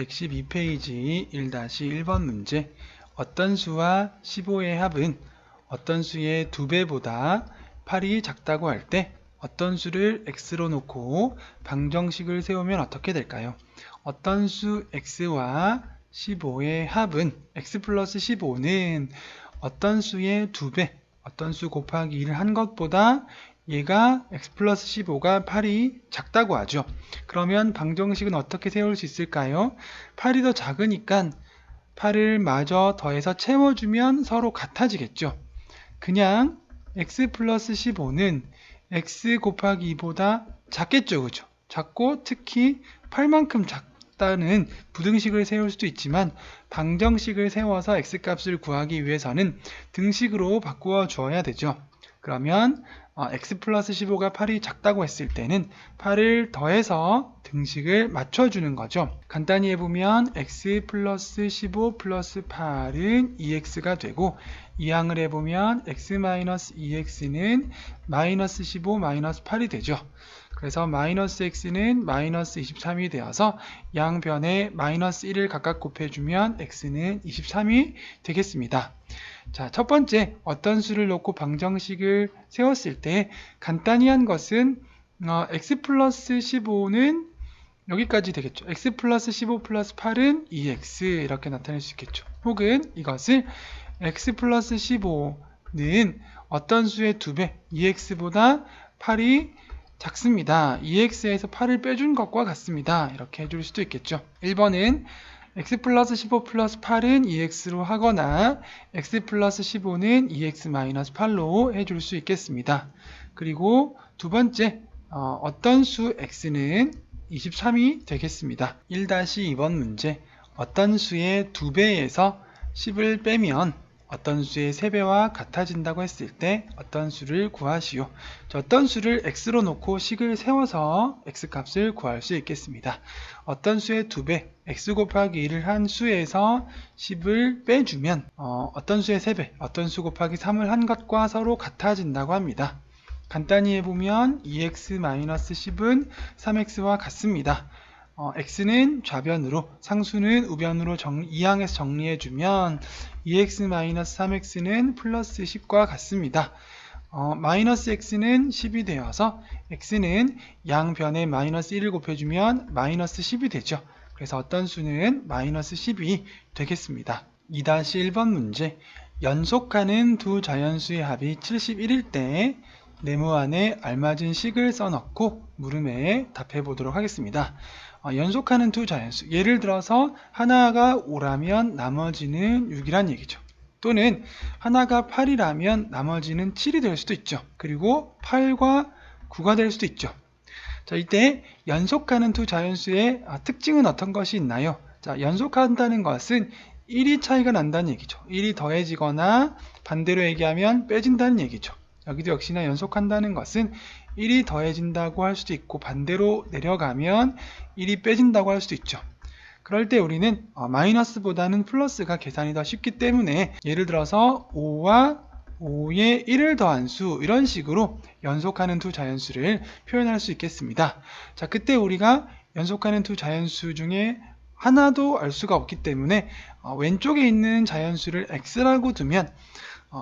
112페이지 1-1번 문제. 어떤 수와 15의 합은 어떤 수의 2배보다 8이 작다고 할 때 어떤 수를 x로 놓고 방정식을 세우면 어떻게 될까요? 어떤 수 x와 15의 합은 x 플러스 15는 어떤 수의 2배, 어떤 수 곱하기 1을 한 것보다 얘가 x 플러스 15가 8이 작다고 하죠. 그러면 방정식은 어떻게 세울 수 있을까요? 8이 더 작으니까 8을 마저 더해서 채워주면 서로 같아지겠죠. 그냥 x 플러스 15는 x 곱하기 2보다 작겠죠. 그죠? 작고 특히 8만큼 작다는 부등식을 세울 수도 있지만 방정식을 세워서 x값을 구하기 위해서는 등식으로 바꾸어 주어야 되죠. 그러면 x 플러스 15가 8이 작다고 했을 때는 8을 더해서 등식을 맞춰주는 거죠. 간단히 해보면 x 플러스 15 플러스 8은 2x가 되고 이항을 해보면 x 마이너스 2x는 마이너스 15 마이너스 8이 되죠. 그래서 마이너스 x는 마이너스 23이 되어서 양변에 마이너스 1을 각각 곱해주면 x는 23이 되겠습니다. 자, 첫 번째 어떤 수를 놓고 방정식을 세웠을 때 간단히 한 것은 x 플러스 15는 여기까지 되겠죠. x 플러스 15 플러스 8은 2x 이렇게 나타낼 수 있겠죠. 혹은 이것을 x 플러스 15는 어떤 수의 2배 2x보다 8이 작습니다. 2x에서 8을 빼준 것과 같습니다. 이렇게 해줄 수도 있겠죠. 1번은 x 플러스 15 플러스 8은 2x로 하거나 x 플러스 15는 2x 마이너스 8로 해줄 수 있겠습니다. 그리고 두 번째 어떤 수 x는 23이 되겠습니다. 1-2번 문제. 어떤 수의 2배에서 10을 빼면 어떤 수의 3배와 같아진다고 했을 때 어떤 수를 구하시오. 어떤 수를 x로 놓고 식을 세워서 x값을 구할 수 있겠습니다. 어떤 수의 2배, x 곱하기 1을 한 수에서 10을 빼주면 어떤 수의 3배, 어떤 수 곱하기 3을 한 것과 서로 같아진다고 합니다. 간단히 해보면 2x-10은 3x와 같습니다. x는 좌변으로, 상수는 우변으로 이항해서 정리해주면 2x-3x는 플러스 10과 같습니다. 마이너스 x는 10이 되어서 x는 양변에 마이너스 1을 곱해주면 마이너스 10이 되죠. 그래서 어떤 수는 마이너스 10이 되겠습니다. 2-1번 문제. 연속하는 두 자연수의 합이 71일 때 네모 안에 알맞은 식을 써넣고 물음에 답해 보도록 하겠습니다. 연속하는 두 자연수, 예를 들어서 하나가 5라면 나머지는 6이란 얘기죠. 또는 하나가 8이라면 나머지는 7이 될 수도 있죠. 그리고 8과 9가 될 수도 있죠. 자, 이때 연속하는 두 자연수의 특징은 어떤 것이 있나요? 자, 연속한다는 것은 1이 차이가 난다는 얘기죠. 1이 더해지거나 반대로 얘기하면 빼진다는 얘기죠. 여기도 역시나 연속한다는 것은 1이 더해진다고 할 수도 있고 반대로 내려가면 1이 빼진다고 할 수도 있죠. 그럴 때 우리는 마이너스보다는 플러스가 계산이 더 쉽기 때문에 예를 들어서 5와 5에 1을 더한 수, 이런 식으로 연속하는 두 자연수를 표현할 수 있겠습니다. 자, 그때 우리가 연속하는 두 자연수 중에 하나도 알 수가 없기 때문에 왼쪽에 있는 자연수를 x라고 두면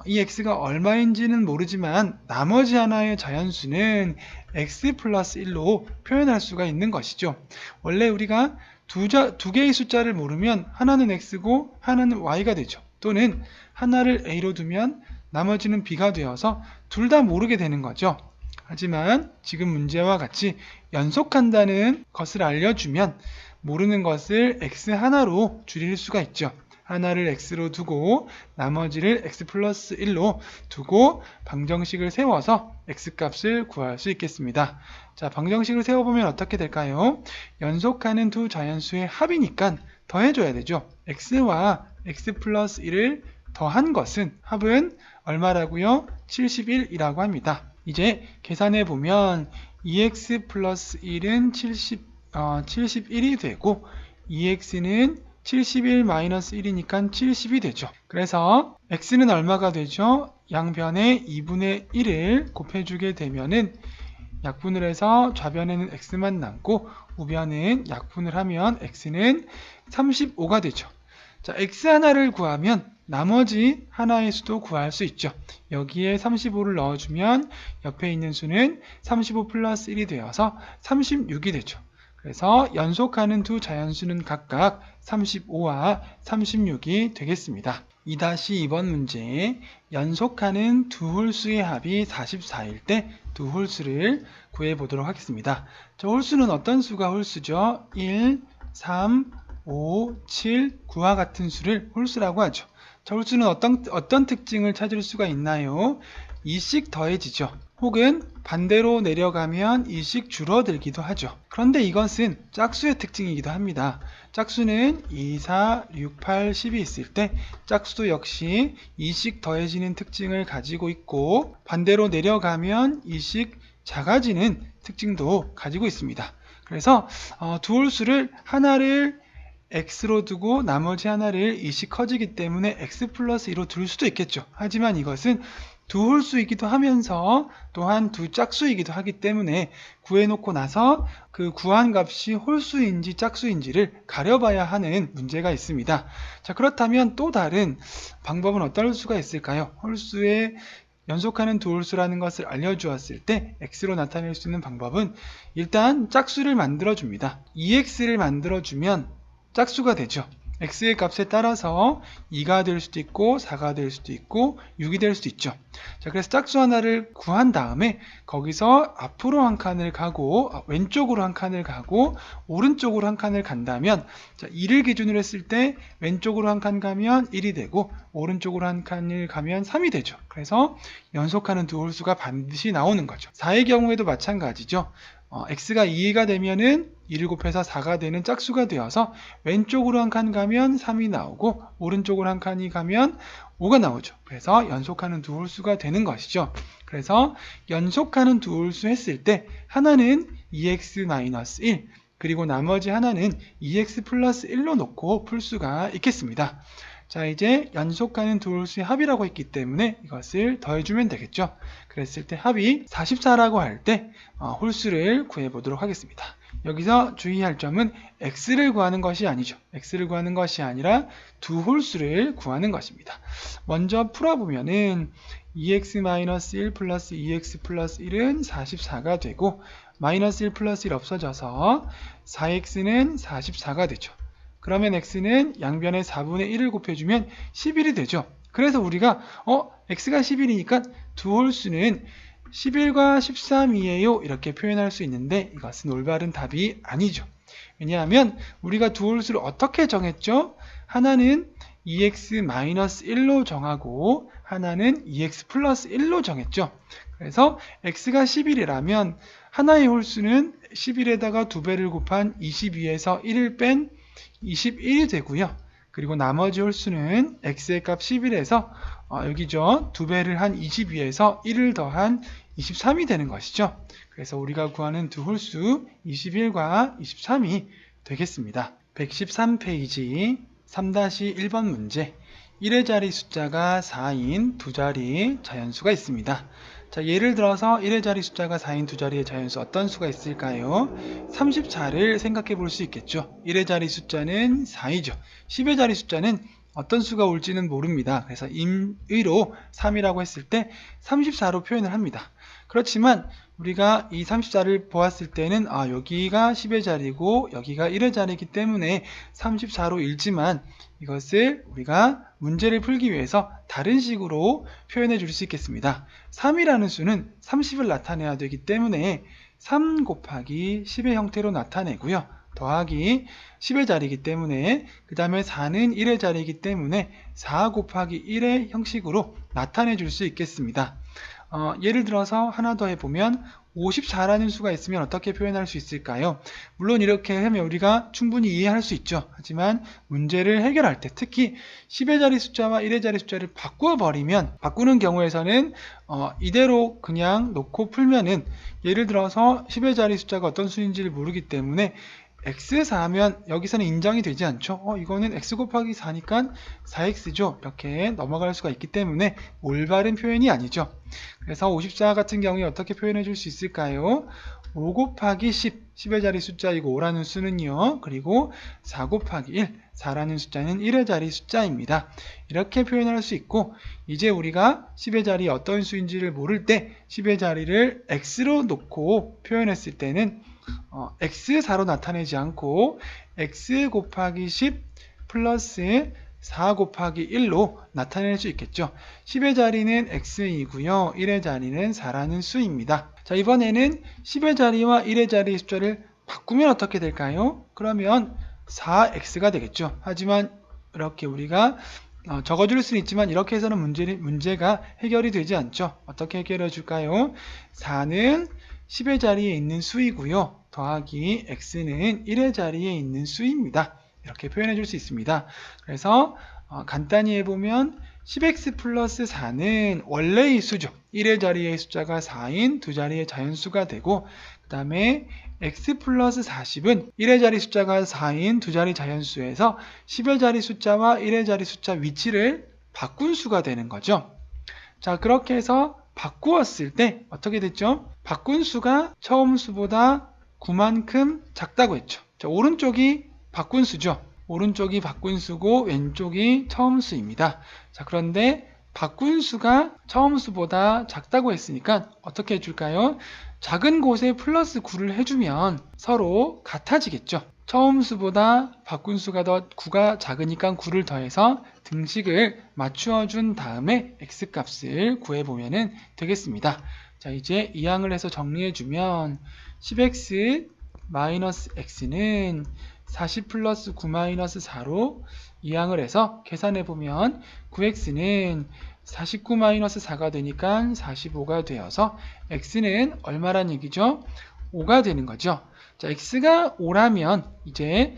이 x가 얼마인지는 모르지만 나머지 하나의 자연수는 x 플러스 1로 표현할 수가 있는 것이죠. 원래 우리가 두 개의 숫자를 모르면 하나는 x고 하나는 y가 되죠. 또는 하나를 a로 두면 나머지는 b가 되어서 둘 다 모르게 되는 거죠. 하지만 지금 문제와 같이 연속한다는 것을 알려주면 모르는 것을 x 하나로 줄일 수가 있죠. 하나를 x로 두고 나머지를 x 플러스 1로 두고 방정식을 세워서 x값을 구할 수 있겠습니다. 자, 방정식을 세워보면 어떻게 될까요? 연속하는 두 자연수의 합이니까 더해줘야 되죠. x와 x 플러스 1을 더한 것은 합은 얼마라고요? 71이라고 합니다. 이제 계산해보면 2x 플러스 1은 71이 되고 2x는 71-1이니까 70이 되죠. 그래서 x는 얼마가 되죠? 양변에 2분의 1을 곱해주게 되면은 약분을 해서 좌변에는 x만 남고 우변은 약분을 하면 x는 35가 되죠. 자, x 하나를 구하면 나머지 하나의 수도 구할 수 있죠. 여기에 35를 넣어주면 옆에 있는 수는 35 플러스 1이 되어서 36이 되죠. 그래서 연속하는 두 자연수는 각각 35와 36이 되겠습니다. 2-2번 문제, 연속하는 두 홀수의 합이 44일 때 두 홀수를 구해보도록 하겠습니다. 저 홀수는 어떤 수가 홀수죠? 1, 3, 5, 7, 9와 같은 수를 홀수라고 하죠. 저 홀수는 어떤 특징을 찾을 수가 있나요? 2씩 더해지죠. 혹은 반대로 내려가면 2씩 줄어들기도 하죠. 그런데 이것은 짝수의 특징이기도 합니다. 짝수는 2, 4, 6, 8, 10이 있을 때 짝수도 역시 2씩 더해지는 특징을 가지고 있고 반대로 내려가면 2씩 작아지는 특징도 가지고 있습니다. 그래서 두 홀수를 하나를 x로 두고 나머지 하나를 2씩 커지기 때문에 x 플러스 2로 둘 수도 있겠죠. 하지만 이것은 두 홀수이기도 하면서 또한 두 짝수이기도 하기 때문에 구해놓고 나서 그 구한 값이 홀수인지 짝수인지를 가려봐야 하는 문제가 있습니다. 자, 그렇다면 또 다른 방법은 어떤 수가 있을까요? 홀수의 연속하는 두 홀수라는 것을 알려주었을 때 x로 나타낼 수 있는 방법은 일단 짝수를 만들어줍니다. 2x를 만들어주면 짝수가 되죠. x의 값에 따라서 2가 될 수도 있고 4가 될 수도 있고 6이 될 수도 있죠. 자, 그래서 짝수 하나를 구한 다음에 거기서 앞으로 한 칸을 가고 왼쪽으로 한 칸을 가고 오른쪽으로 한 칸을 간다면 자, 2를 기준으로 했을 때 왼쪽으로 한 칸 가면 1이 되고 오른쪽으로 한 칸을 가면 3이 되죠. 그래서 연속하는 두 홀수가 반드시 나오는 거죠. 4의 경우에도 마찬가지죠. x가 2가 되면은 2를 곱해서 4가 되는 짝수가 되어서 왼쪽으로 한 칸 가면 3이 나오고 오른쪽으로 한 칸이 가면 5가 나오죠. 그래서 연속하는 두 홀수가 되는 것이죠. 그래서 연속하는 두 홀수 했을 때 하나는 2x-1 그리고 나머지 하나는 2x 플러스 1로 놓고 풀 수가 있겠습니다. 자, 이제 연속하는 두 홀수의 합이라고 했기 때문에 이것을 더해주면 되겠죠. 그랬을 때 합이 44라고 할 때 홀수를 구해보도록 하겠습니다. 여기서 주의할 점은 x를 구하는 것이 아니죠. x를 구하는 것이 아니라 두 홀수를 구하는 것입니다. 먼저 풀어보면은 2x-1 플러스 2x 플러스 1은 44가 되고 마이너스 1 플러스 1 없어져서 4x는 44가 되죠. 그러면 x는 양변에 4분의 1을 곱해주면 11이 되죠. 그래서 우리가 x가 11이니까 두 홀수는 11과 13이에요 이렇게 표현할 수 있는데 이것은 올바른 답이 아니죠. 왜냐하면 우리가 두 홀수를 어떻게 정했죠? 하나는 2x-1로 정하고 하나는 2x 플러스 1로 정했죠. 그래서 x가 11이라면 하나의 홀수는 11에다가 2배를 곱한 22에서 1을 뺀 21이 되고요. 그리고 나머지 홀수는 x의 값 11에서 여기죠. 2배를 한 22에서 1을 더한 23이 되는 것이죠. 그래서 우리가 구하는 두 홀수 21과 23이 되겠습니다. 113페이지 3-1번 문제 1의 자리 숫자가 4인 두 자리 자연수가 있습니다. 자, 예를 들어서 1의 자리 숫자가 4인 두 자리의 자연수 어떤 수가 있을까요? 34를 생각해 볼 수 있겠죠. 1의 자리 숫자는 4이죠. 10의 자리 숫자는 어떤 수가 올지는 모릅니다. 그래서 임의로 3이라고 했을 때 34로 표현을 합니다. 그렇지만 우리가 이 34를 보았을 때는 여기가 10의 자리고 여기가 1의 자리이기 때문에 34로 읽지만 이것을 우리가 문제를 풀기 위해서 다른 식으로 표현해 줄 수 있겠습니다. 3이라는 수는 30을 나타내야 되기 때문에 3 곱하기 10의 형태로 나타내고요. 더하기 10의 자리이기 때문에 그 다음에 4는 1의 자리이기 때문에 4 곱하기 1의 형식으로 나타내 줄 수 있겠습니다. 예를 들어서 하나 더 해보면 54라는 수가 있으면 어떻게 표현할 수 있을까요? 물론 이렇게 하면 우리가 충분히 이해할 수 있죠. 하지만 문제를 해결할 때 특히 10의 자리 숫자와 1의 자리 숫자를 바꾸는 경우에서는 이대로 그냥 놓고 풀면은 예를 들어서 10의 자리 숫자가 어떤 수인지를 모르기 때문에 x4면 여기서는 인정이 되지 않죠. 이거는 x 곱하기 4니까 4x죠. 이렇게 넘어갈 수가 있기 때문에 올바른 표현이 아니죠. 그래서 54 같은 경우에 어떻게 표현해 줄 수 있을까요? 5 곱하기 10, 10의 자리 숫자이고 5라는 수는요. 그리고 4 곱하기 1, 4라는 숫자는 1의 자리 숫자입니다. 이렇게 표현할 수 있고, 이제 우리가 10의 자리 어떤 수인지를 모를 때 10의 자리를 x로 놓고 표현했을 때는 x4로 나타내지 않고 x 곱하기 10 플러스 4 곱하기 1로 나타낼 수 있겠죠. 10의 자리는 x이고요. 1의 자리는 4라는 수입니다. 자, 이번에는 10의 자리와 1의 자리 숫자를 바꾸면 어떻게 될까요? 그러면 4x가 되겠죠. 하지만 이렇게 우리가 적어줄 수는 있지만 이렇게 해서는 문제가 해결이 되지 않죠. 어떻게 해결해 줄까요? 4는 10의 자리에 있는 수이고요. 더하기 x는 1의 자리에 있는 수입니다. 이렇게 표현해 줄 수 있습니다. 그래서 간단히 해보면 10x 플러스 4는 원래의 수죠. 1의 자리의 숫자가 4인 두 자리의 자연수가 되고, 그 다음에 x 플러스 40은 1의 자리 숫자가 4인 두 자리 자연수에서 10의 자리 숫자와 1의 자리 숫자 위치를 바꾼 수가 되는 거죠. 자, 그렇게 해서 바꾸었을 때 어떻게 됐죠? 바꾼 수가 처음 수보다 9만큼 작다고 했죠. 자, 오른쪽이 바꾼 수죠. 오른쪽이 바꾼 수고 왼쪽이 처음 수입니다. 자, 그런데 바꾼 수가 처음 수보다 작다고 했으니까 어떻게 해줄까요? 작은 곳에 플러스 9를 해주면 서로 같아지겠죠. 처음 수보다 바꾼 수가 더 9가 작으니까 9를 더해서 등식을 맞추어 준 다음에 x값을 구해보면 되겠습니다. 자, 이제 이항을 해서 정리해주면 10x 마이너스 x는 40 플러스 9 마이너스 4로 이항을 해서 계산해보면 9x는 49 마이너스 4가 되니까 45가 되어서 x는 얼마란 얘기죠? 5가 되는 거죠. 자, x가 5라면 이제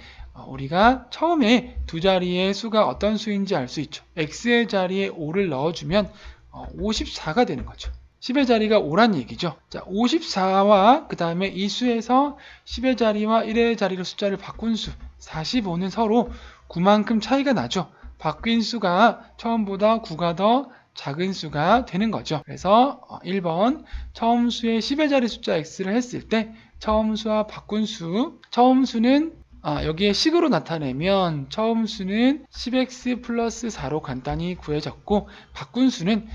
우리가 처음에 두 자리의 수가 어떤 수인지 알 수 있죠. x의 자리에 5를 넣어주면 54가 되는 거죠. 10의 자리가 5란 얘기죠. 자, 54와 그 다음에 이 수에서 10의 자리와 1의 자리로 숫자를 바꾼 수 45는 서로 9만큼 차이가 나죠. 바뀐 수가 처음보다 9가 더 작은 수가 되는 거죠. 그래서 1번 처음 수의 10의 자리 숫자 x를 했을 때 처음 수와 바꾼 수, 처음 수는 여기에 식으로 나타내면 처음 수는 10x 플러스 4로 간단히 구해졌고, 바꾼 수는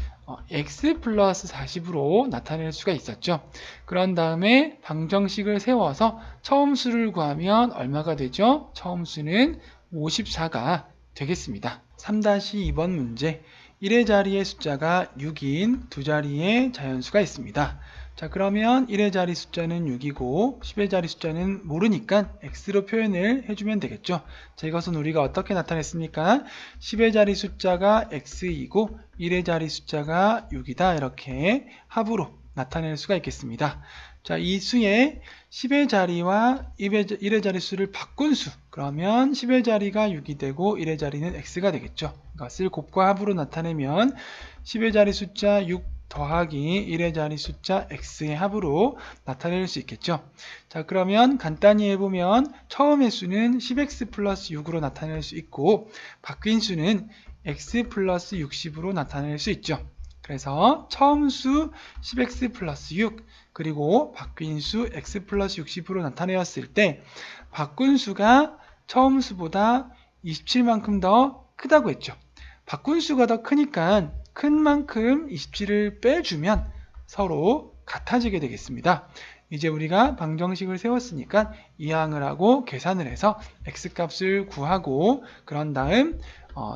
x 플러스 40으로 나타낼 수가 있었죠. 그런 다음에 방정식을 세워서 처음 수를 구하면 얼마가 되죠? 처음 수는 54가 되겠습니다. 3-2번 문제. 1의 자리의 숫자가 6인 두 자리의 자연수가 있습니다. 자, 그러면 1의 자리 숫자는 6이고 10의 자리 숫자는 모르니까 x로 표현을 해주면 되겠죠. 자, 이것은 우리가 어떻게 나타냈습니까? 10의 자리 숫자가 x이고 1의 자리 숫자가 6이다. 이렇게 합으로 나타낼 수가 있겠습니다. 자, 이 수의 10의 자리와 1의 자리 수를 바꾼 수, 그러면 10의 자리가 6이 되고 1의 자리는 x가 되겠죠. 이것을 곱과 합으로 나타내면 10의 자리 숫자 6 더하기 1의 자리 숫자 x의 합으로 나타낼 수 있겠죠. 자, 그러면 간단히 해보면 처음의 수는 10x 플러스 6으로 나타낼 수 있고 바뀐 수는 x 플러스 60으로 나타낼 수 있죠. 그래서 처음 수 10x 플러스 6 그리고 바뀐 수 x 플러스 60으로 나타내었을 때 바꾼 수가 처음 수보다 27만큼 더 크다고 했죠. 바꾼 수가 더 크니까 큰 만큼 27을 빼주면 서로 같아지게 되겠습니다. 이제 우리가 방정식을 세웠으니까 이항을 하고 계산을 해서 x값을 구하고 그런 다음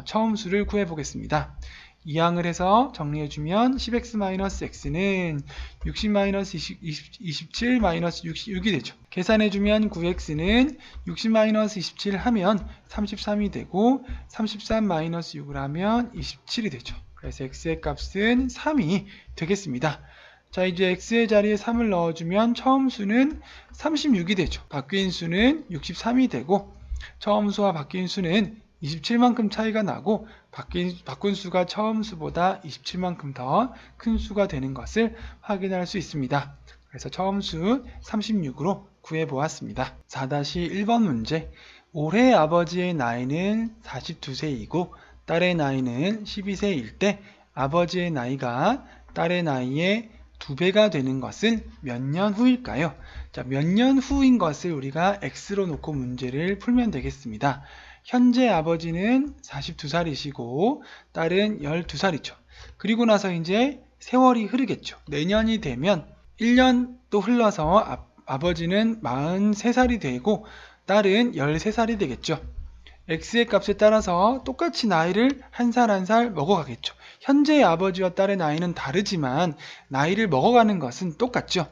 처음 수를 구해 보겠습니다. 이항을 해서 정리해주면 10x-x는 60-27-66이 되죠. 계산해주면 9x는 60-27 하면 33이 되고 33-6을 하면 27이 되죠. 그래서 x의 값은 3이 되겠습니다. 자, 이제 x의 자리에 3을 넣어주면 처음 수는 36이 되죠. 바뀐 수는 63이 되고 처음 수와 바뀐 수는 27만큼 차이가 나고 바꾼 수가 처음 수보다 27만큼 더 큰 수가 되는 것을 확인할 수 있습니다. 그래서 처음 수 36으로 구해보았습니다. 4-1번 문제. 올해 아버지의 나이는 42세이고 딸의 나이는 12세일 때 아버지의 나이가 딸의 나이의 2배가 되는 것은 몇 년 후일까요? 자, 몇 년 후인 것을 우리가 X로 놓고 문제를 풀면 되겠습니다. 현재 아버지는 42살이시고 딸은 12살이죠. 그리고 나서 이제 세월이 흐르겠죠. 내년이 되면 1년 또 흘러서 아버지는 43살이 되고 딸은 13살이 되겠죠. X의 값에 따라서 똑같이 나이를 한 살 한 살 먹어가겠죠. 현재의 아버지와 딸의 나이는 다르지만 나이를 먹어가는 것은 똑같죠.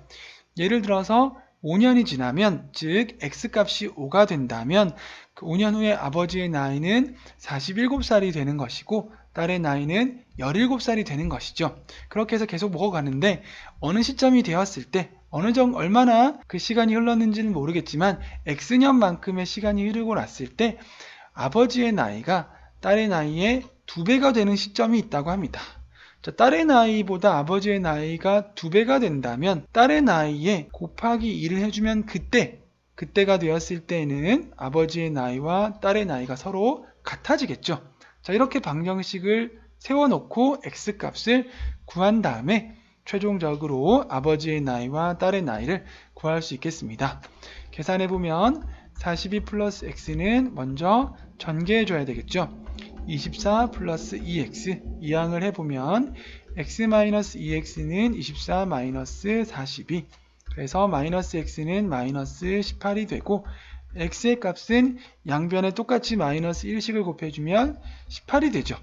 예를 들어서 5년이 지나면, 즉 X값이 5가 된다면 그 5년 후에 아버지의 나이는 47살이 되는 것이고 딸의 나이는 17살이 되는 것이죠. 그렇게 해서 계속 먹어가는데 어느 시점이 되었을 때 얼마나 그 시간이 흘렀는지는 모르겠지만 X년만큼의 시간이 흐르고 났을 때 아버지의 나이가 딸의 나이의 2배가 되는 시점이 있다고 합니다. 자, 딸의 나이보다 아버지의 나이가 2배가 된다면 딸의 나이에 곱하기 2를 해주면 그때가 되었을 때는 아버지의 나이와 딸의 나이가 서로 같아지겠죠. 자, 이렇게 방정식을 세워놓고 X값을 구한 다음에 최종적으로 아버지의 나이와 딸의 나이를 구할 수 있겠습니다. 계산해보면 42 플러스 X는 먼저 전개해줘야 되겠죠. 24 플러스 2X 이항을 해보면 X-2X는 24 마이너스 42, 그래서 마이너스 X는 마이너스 18이 되고 X의 값은 양변에 똑같이 마이너스 1씩을 곱해주면 18이 되죠.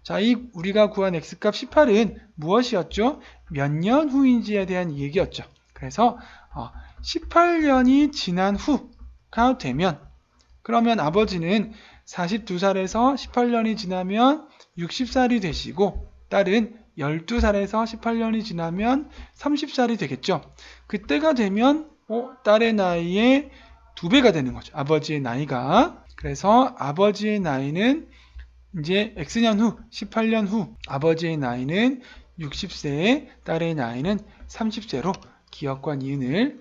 자, 이 우리가 구한 X값 18은 무엇이었죠? 몇 년 후인지에 대한 얘기였죠. 그래서 18년이 지난 후가 되면, 그러면 아버지는 42살에서 18년이 지나면 60살이 되시고 딸은 12살에서 18년이 지나면 30살이 되겠죠. 그때가 되면 딸의 나이의 2배가 되는 거죠. 아버지의 나이가. 그래서 아버지의 나이는 이제 X년 후, 18년 후 아버지의 나이는 60세, 딸의 나이는 30세로 기억과 니은을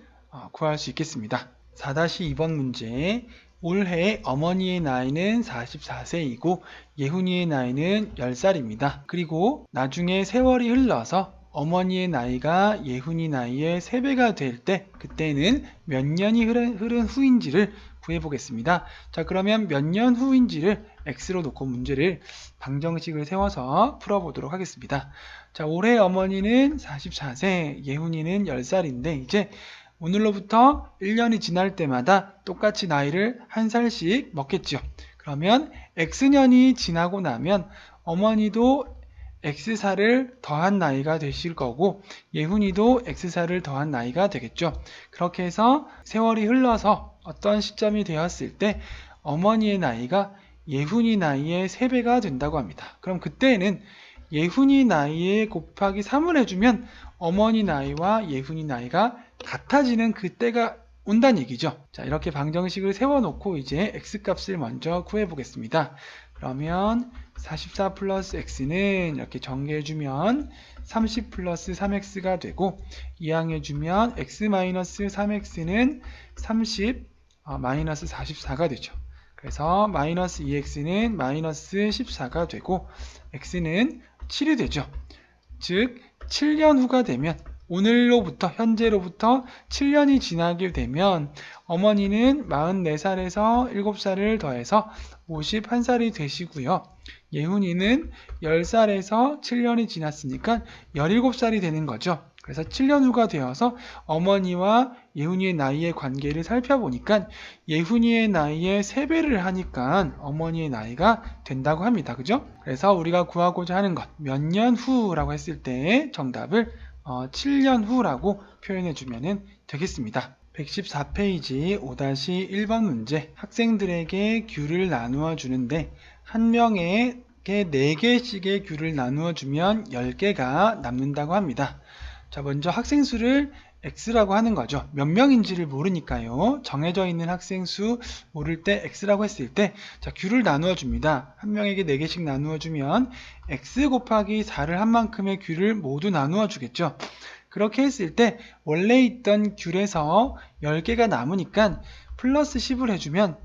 구할 수 있겠습니다. 4-2번 문제. 올해 어머니의 나이는 44세이고 예훈이의 나이는 10살입니다. 그리고 나중에 세월이 흘러서 어머니의 나이가 예훈이 나이의 3배가 될 때 그때는 몇 년이 흐른 후인지를 구해보겠습니다. 자, 그러면 몇 년 후인지를 X로 놓고 문제를 방정식을 세워서 풀어보도록 하겠습니다. 자, 올해 어머니는 44세, 예훈이는 10살인데 이제 오늘로부터 1년이 지날 때마다 똑같이 나이를 한 살씩 먹겠죠. 그러면 X년이 지나고 나면 어머니도 X살을 더한 나이가 되실 거고 예훈이도 X살을 더한 나이가 되겠죠. 그렇게 해서 세월이 흘러서 어떤 시점이 되었을 때 어머니의 나이가 예훈이 나이의 3배가 된다고 합니다. 그럼 그때는 예훈이 나이에 곱하기 3을 해주면 어머니 나이와 예훈이 나이가 같아지는 그때가 온다는 얘기죠. 자, 이렇게 방정식을 세워놓고 이제 X값을 먼저 구해보겠습니다. 그러면 44 플러스 X는 이렇게 전개해주면 30 플러스 3X가 되고 이항해주면 X 마이너스 3X는 30 마이너스 44가 되죠. 그래서 마이너스 2X는 마이너스 14가 되고 X는 7이 되죠. 즉 7년 후가 되면 오늘로부터 현재로부터 7년이 지나게 되면 어머니는 44살에서 7살을 더해서 51살이 되시고요. 예훈이는 10살에서 7년이 지났으니까 17살이 되는 거죠. 그래서 7년 후가 되어서 어머니와 예훈이의 나이의 관계를 살펴보니까 예훈이의 나이의 3배를 하니까 어머니의 나이가 된다고 합니다. 그죠? 그래서 우리가 구하고자 하는 것, 몇 년 후라고 했을 때 정답을 7년 후라고 표현해 주면 되겠습니다. 114페이지 5-1번 문제. 학생들에게 귤을 나누어 주는데 한 명에게 4개씩의 귤을 나누어 주면 10개가 남는다고 합니다. 자, 먼저 학생 수를 X라고 하는 거죠. 몇 명인지를 모르니까요. 정해져 있는 학생 수 모를 때 X라고 했을 때, 자, 귤을 나누어 줍니다. 한 명에게 4개씩 나누어 주면 X 곱하기 4를 한 만큼의 귤을 모두 나누어 주겠죠. 그렇게 했을 때 원래 있던 귤에서 10개가 남으니까 플러스 10을 해주면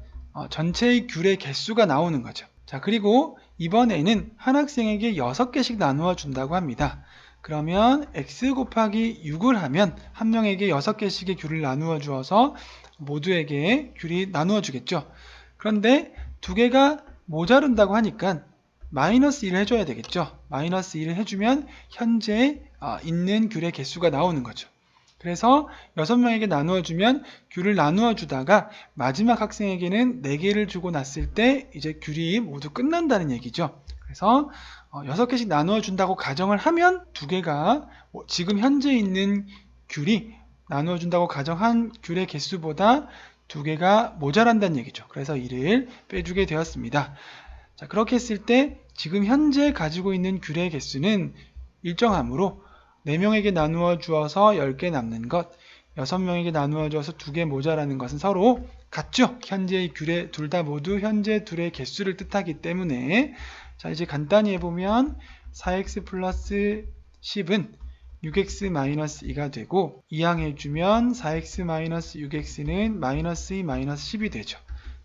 전체의 귤의 개수가 나오는 거죠. 자, 그리고 이번에는 한 학생에게 6개씩 나누어 준다고 합니다. 그러면 x 곱하기 6을 하면 한 명에게 6개씩의 귤을 나누어 주어서 모두에게 귤이 나누어 주겠죠. 그런데 2개가 모자른다고 하니까 마이너스 1을 해줘야 되겠죠. 마이너스 1을 해주면 현재 있는 귤의 개수가 나오는 거죠. 그래서 6명에게 나누어 주면 귤을 나누어 주다가 마지막 학생에게는 4개를 주고 났을 때 이제 귤이 모두 끝난다는 얘기죠. 그래서 6개씩 나누어 준다고 가정을 하면 2개가 지금 현재 있는 귤이 나누어 준다고 가정한 귤의 개수보다 2개가 모자란다는 얘기죠. 그래서 1을 빼주게 되었습니다. 자, 그렇게 했을 때 지금 현재 가지고 있는 귤의 개수는 일정하므로 4명에게 나누어 주어서 10개 남는 것, 6명에게 나누어 주어서 2개 모자라는 것은 서로 같죠. 현재의 귤의 둘 다 모두 현재 둘의 개수를 뜻하기 때문에 자, 이제 간단히 해보면 4x 플러스 10은 6x-2가 되고 이항해주면 4x-6x는 마이너스 2 마이너스 10이 되죠.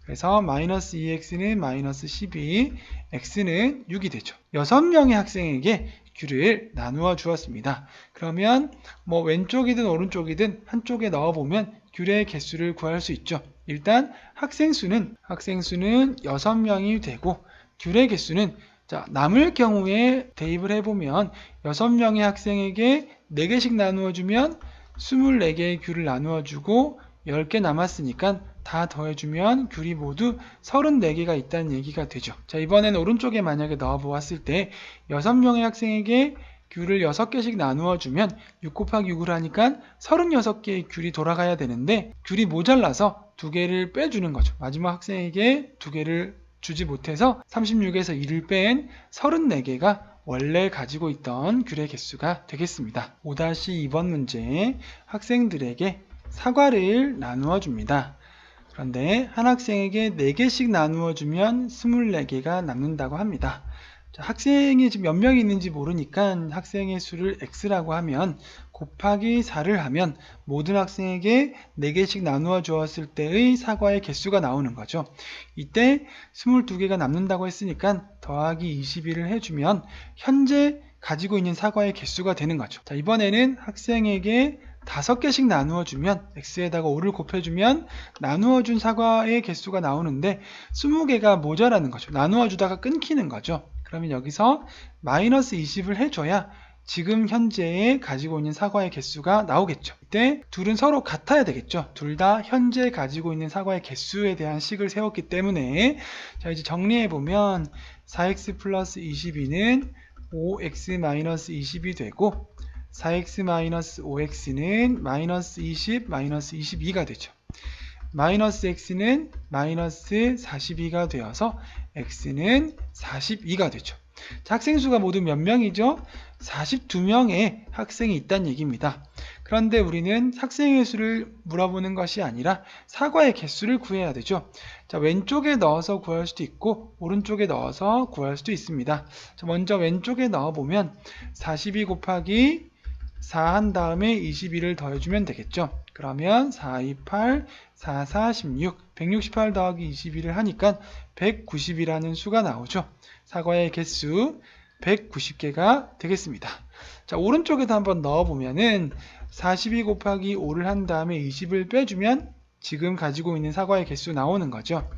그래서 마이너스 2x는 마이너스 12, x는 6이 되죠. 6명의 학생에게 귤을 나누어 주었습니다. 그러면 왼쪽이든 오른쪽이든 한쪽에 넣어보면 귤의 개수를 구할 수 있죠. 일단 학생 수는 6명이 되고 귤의 개수는 자, 남을 경우에 대입을 해보면 6명의 학생에게 4개씩 나누어 주면 24개의 귤을 나누어 주고 10개 남았으니까 다 더해주면 귤이 모두 34개가 있다는 얘기가 되죠. 자, 이번엔 오른쪽에 만약에 넣어 보았을 때 6명의 학생에게 귤을 6개씩 나누어 주면 6 곱하기 6을 하니까 36개의 귤이 돌아가야 되는데 귤이 모자라서 2개를 빼주는 거죠. 마지막 학생에게 2개를 주지 못해서 36에서 1을 뺀 34개가 원래 가지고 있던 귤의 개수가 되겠습니다. 5-2번 문제 학생들에게 사과를 나누어 줍니다. 그런데 한 학생에게 4개씩 나누어 주면 24개가 남는다고 합니다. 자, 학생이 지금 몇 명이 있는지 모르니까 학생의 수를 x라고 하면 곱하기 4를 하면 모든 학생에게 4개씩 나누어 주었을 때의 사과의 개수가 나오는 거죠. 이때 22개가 남는다고 했으니까 더하기 21을 해주면 현재 가지고 있는 사과의 개수가 되는 거죠. 자, 이번에는 학생에게 5개씩 나누어 주면 x에다가 5를 곱해주면 나누어 준 사과의 개수가 나오는데 20개가 모자라는 거죠. 나누어 주다가 끊기는 거죠. 그러면 여기서 마이너스 20을 해줘야 지금 현재에 가지고 있는 사과의 개수가 나오겠죠. 이때 둘은 서로 같아야 되겠죠. 둘 다 현재 가지고 있는 사과의 개수에 대한 식을 세웠기 때문에 자, 이제 정리해보면 4x 플러스 22는 5x 마이너스 20이 되고 4x-5x는 마이너스 20, 마이너스 22가 되죠. 마이너스 x는 마이너스 42가 되어서 x는 42가 되죠. 자, 학생 수가 모두 몇 명이죠? 42명의 학생이 있다는 얘기입니다. 그런데 우리는 학생의 수를 물어보는 것이 아니라 사과의 개수를 구해야 되죠. 자, 왼쪽에 넣어서 구할 수도 있고 오른쪽에 넣어서 구할 수도 있습니다. 자, 먼저 왼쪽에 넣어보면 42 곱하기 4 한 다음에 21을 더해주면 되겠죠. 그러면 4, 2, 8, 4, 4, 16, 168 더하기 21을 하니까 190이라는 수가 나오죠. 사과의 개수 190개가 되겠습니다. 자, 오른쪽에도 한번 넣어보면은 42 곱하기 5를 한 다음에 20을 빼주면 지금 가지고 있는 사과의 개수 나오는 거죠.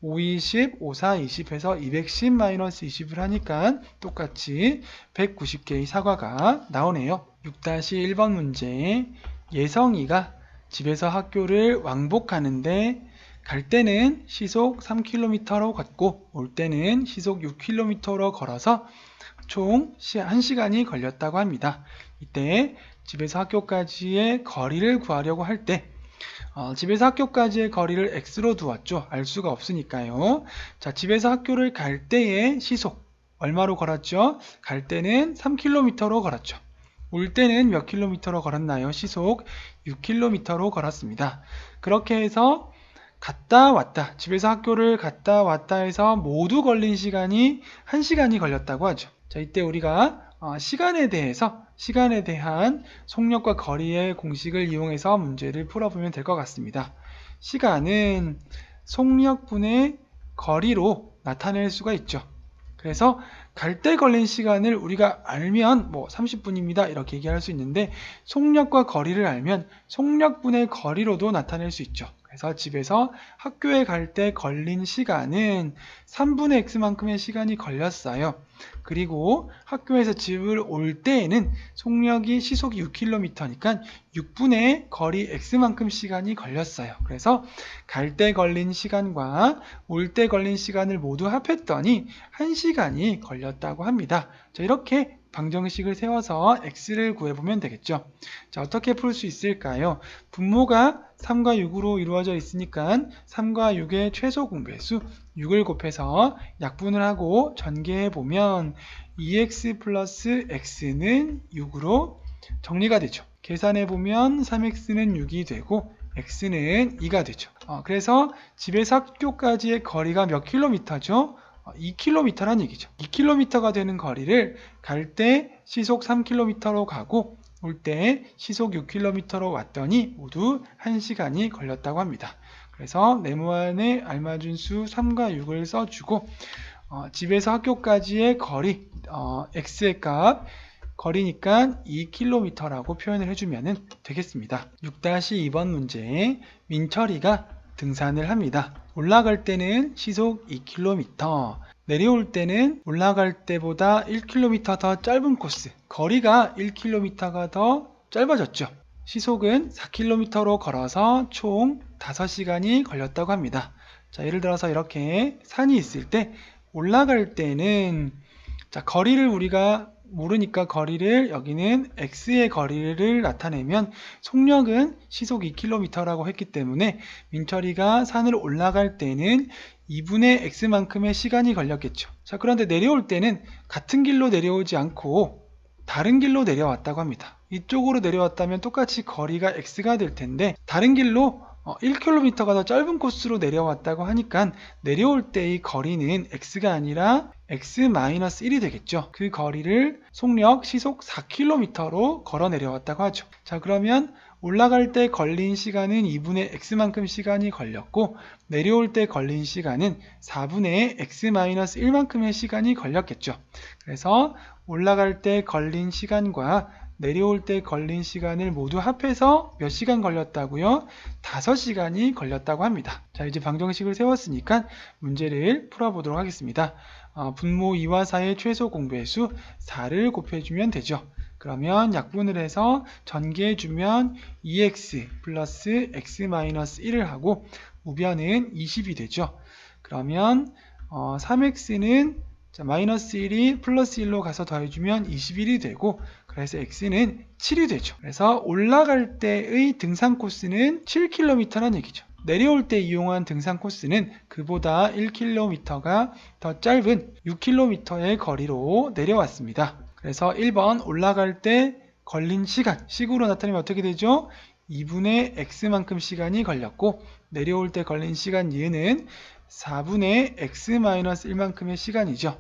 5, 20, 5, 4, 20 해서 210 마이너스 20을 하니까 똑같이 190개의 사과가 나오네요. 6-1번 문제 예성이가 집에서 학교를 왕복하는데 갈 때는 시속 3km로 걷고 올 때는 시속 6km로 걸어서 총 1시간이 걸렸다고 합니다. 이때 집에서 학교까지의 거리를 구하려고 할 때 집에서 학교까지의 거리를 x로 두었죠. 알 수가 없으니까요. 자, 집에서 학교를 갈 때의 시속 얼마로 걸었죠? 갈 때는 3km로 걸었죠. 올 때는 몇 킬로미터로 걸었나요? 시속 6km로 걸었습니다. 그렇게 해서 갔다 왔다, 집에서 학교를 갔다 왔다 해서 모두 걸린 시간이 1시간이 걸렸다고 하죠. 자, 이때 우리가 시간에 대한 속력과 거리의 공식을 이용해서 문제를 풀어보면 될 것 같습니다. 시간은 속력분의 거리로 나타낼 수가 있죠. 그래서 갈 때 걸린 시간을 우리가 알면 30분입니다 이렇게 얘기할 수 있는데, 속력과 거리를 알면 속력분의 거리로도 나타낼 수 있죠. 그래서 집에서 학교에 갈 때 걸린 시간은 3분의 x만큼의 시간이 걸렸어요. 그리고 학교에서 집을 올 때에는 시속이 6km니까 6분의 거리 x만큼 시간이 걸렸어요. 그래서 갈 때 걸린 시간과 올 때 걸린 시간을 모두 합했더니 1시간이 걸렸다고 합니다. 자, 이렇게 방정식을 세워서 x를 구해보면 되겠죠. 자, 어떻게 풀 수 있을까요? 분모가 3과 6으로 이루어져 있으니까 3과 6의 최소 공배수 6을 곱해서 약분을 하고 전개해보면 2x 플러스 x는 6으로 정리가 되죠. 계산해보면 3x는 6이 되고 x는 2가 되죠. 그래서 집에서 학교까지의 거리가 몇 킬로미터죠? 2km란 얘기죠. 2km가 되는 거리를 갈 때 시속 3km로 가고 올 때 시속 6km로 왔더니 모두 1시간이 걸렸다고 합니다. 그래서 네모안에 알맞은 수 3과 6을 써주고 집에서 학교까지의 거리, x의 값, 거리니까 2km라고 표현을 해주면 되겠습니다. 6-2번 문제, 민철이가 등산을 합니다. 올라갈 때는 시속 2km, 내려올 때는 올라갈 때보다 1km 더 짧은 코스, 거리가 1km가 더 짧아졌죠. 시속은 4km로 걸어서 총 5시간이 걸렸다고 합니다. 자, 예를 들어서 이렇게 산이 있을 때 올라갈 때는 거리를 우리가 모르니까 여기는 x의 거리를 나타내면 속력은 시속 2km라고 했기 때문에 민철이가 산을 올라갈 때는 2분의 x만큼의 시간이 걸렸겠죠. 자, 그런데 내려올 때는 같은 길로 내려오지 않고 다른 길로 내려왔다고 합니다. 이쪽으로 내려왔다면 똑같이 거리가 x가 될 텐데 다른 길로 1km가 더 짧은 코스로 내려왔다고 하니까 내려올 때의 거리는 x가 아니라 x-1이 되겠죠. 그 거리를 속력 시속 4km로 걸어 내려왔다고 하죠. 자, 그러면 올라갈 때 걸린 시간은 2분의 x만큼 시간이 걸렸고 내려올 때 걸린 시간은 4분의 x-1만큼의 시간이 걸렸겠죠. 그래서 올라갈 때 걸린 시간과 내려올 때 걸린 시간을 모두 합해서 몇 시간 걸렸다고요? 5시간이 걸렸다고 합니다. 자, 이제 방정식을 세웠으니까 문제를 풀어보도록 하겠습니다. 분모 2와 4의 최소 공배수 4를 곱해주면 되죠. 그러면 약분을 해서 전개해주면 2x 플러스 x-1을 하고 우변은 20이 되죠. 그러면 3x는 마이너스 1이 플러스 1로 가서 더해주면 21이 되고 그래서 x는 7이 되죠. 그래서 올라갈 때의 등산 코스는 7km라는 얘기죠. 내려올 때 이용한 등산 코스는 그보다 1km가 더 짧은 6km의 거리로 내려왔습니다. 그래서 1번 올라갈 때 걸린 시간, 식으로 나타내면 어떻게 되죠? 2분의 x만큼 시간이 걸렸고 내려올 때 걸린 시간 얘는 4분의 x-1만큼의 시간이죠.